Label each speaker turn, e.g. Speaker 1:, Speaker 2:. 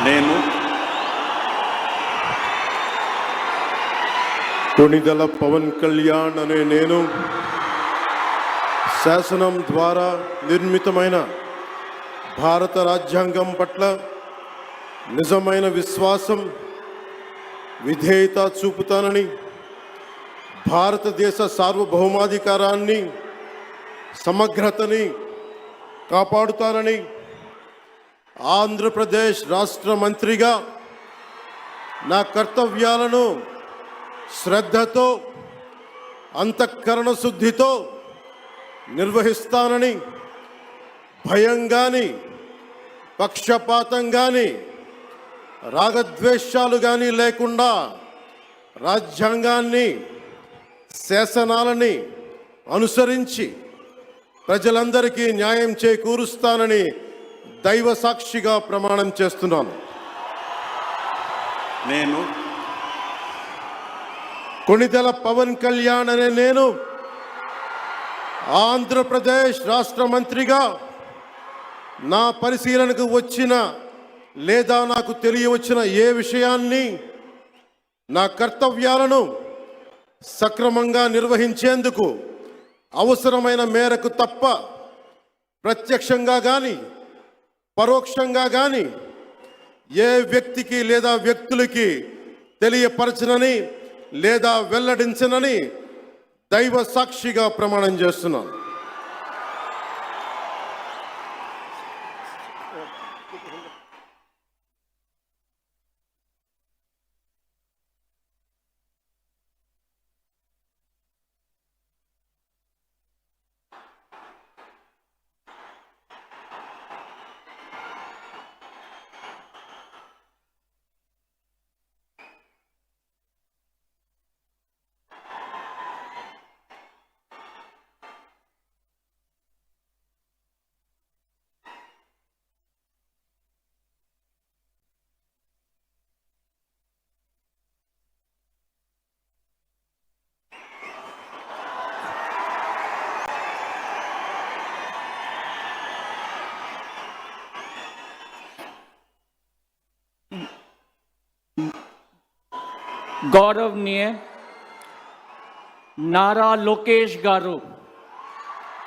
Speaker 1: నేను
Speaker 2: కొణిదెల పవన్ కళ్యాణ్ అనే నేను శాసనం ద్వారా నిర్మితమైన భారత రాజ్యాంగం పట్ల నిజమైన విశ్వాసం విధేయత చూపుతానని, భారతదేశ సార్వభౌమాధికారాన్ని సమగ్రతని కాపాడుతానని, ఆంధ్రప్రదేశ్ రాష్ట్ర మంత్రిగా నా కర్తవ్యాలను శ్రద్ధతో అంతఃకరణ శుద్ధితో నిర్వహిస్తానని, భయం కానీ పక్షపాతం కానీ రాగద్వేషాలు కానీ లేకుండా రాజ్యాంగాన్ని శాసనాలని అనుసరించి ప్రజలందరికీ న్యాయం చేకూరుస్తానని దైవ సాక్షిగా ప్రమాణం చేస్తున్నాను.
Speaker 1: నేను
Speaker 2: కొణిదెల పవన్ కళ్యాణ్ అనే నేను ఆంధ్రప్రదేశ్ రాష్ట్ర మంత్రిగా నా పరిశీలనకు వచ్చిన లేదా నాకు తెలియవచ్చిన ఏ విషయాన్ని నా కర్తవ్యాలను సక్రమంగా నిర్వహించేందుకు అవసరమైన మేరకు తప్ప ప్రత్యక్షంగా కానీ పరోక్షంగా కానీ ఏ వ్యక్తికి లేదా వ్యక్తులకి తెలియపరచనని లేదా వెల్లడించనని దైవ సాక్షిగా ప్రమాణం చేస్తున్నాను.
Speaker 3: गौरवनीय नारा लोकेश गारू